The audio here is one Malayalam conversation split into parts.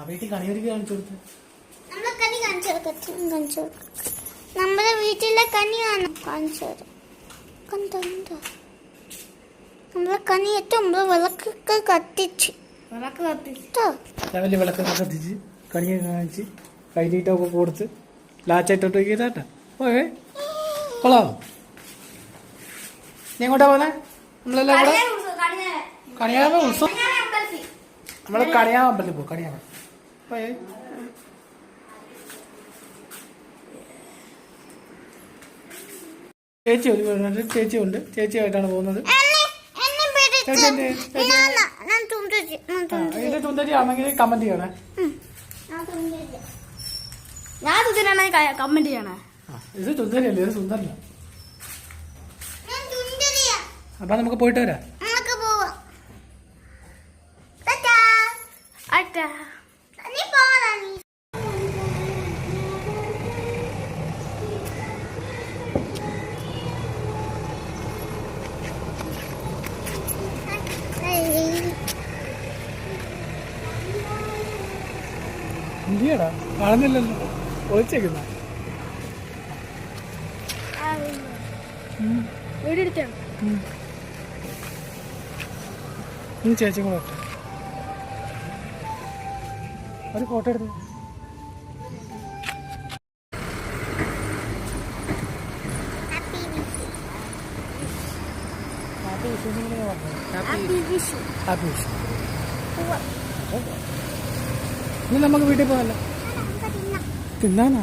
വീട്ടിൽ കണിയൊരുക്കി കാണിച്ചു കൊടുത്ത് നമ്മുടെ വീട്ടിലെ കണിയാണ് കാണിച്ചത്. നമ്മളെ കണി നമ്മള് വിളക്കൊക്കെ കത്തിച്ച് രാവിലെ വിളക്കൊക്കെ കത്തിച്ച് കണിയൊക്കെ കാണിച്ച് കൈനീട്ടൊക്കെ കൊടുത്ത് ലാച്ചായിട്ടോട്ട് ചെയ്താട്ടാ ഓക്കെ കൊള്ളാമോ? നീ എങ്ങോട്ടാ പോന്നെ? നമ്മളെല്ലാം കൂടെ കണിയാമ്പ ഉത്സവം നമ്മള് കണിയാമ്പലത്തിൽ പോകും. കണിയാമ്പ ചേച്ചിയുണ്ട്. ചേച്ചിയായിട്ടാണ് പോകുന്നത്. ഇത് സുന്ദരി ആണെങ്കിൽ കമന്റ് ചെയ്യണേ. ഞാൻ കമന്റ് ചെയ്യണേ. ഇത് സുന്ദരിയല്ലേ? ഇത് സുന്ദരല്ല. അപ്പൊ നമുക്ക് പോയിട്ട് വരാം. ഇന്ത്യടാ കാണുന്നില്ലല്ലോ, ഒളിച്ചേക്കുന്ന ചേച്ചി കൂടെ ഒരു ഫോട്ടോ എടുത്ത്. ഇനി നമുക്ക് വീട്ടിൽ പോകാനല്ലോ. തിന്നാനാ?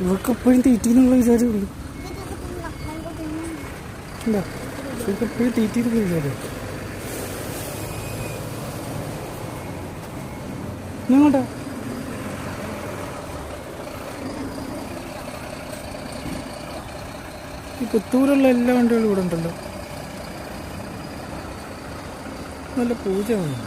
ഇവർക്ക് എപ്പോഴും തീറ്റീന്നുള്ള വിചാരമുള്ളൂ. ഇല്ല, ഇവർക്ക് എപ്പോഴും തീറ്റീന്നുള്ള വിചാരം. ഇങ്ങോട്ടാ ഈ പുത്തൂരുള്ള എല്ലാ വണ്ടികളും ഇവിടെ ഉണ്ടല്ലോ. നല്ല പൂജ വേണം.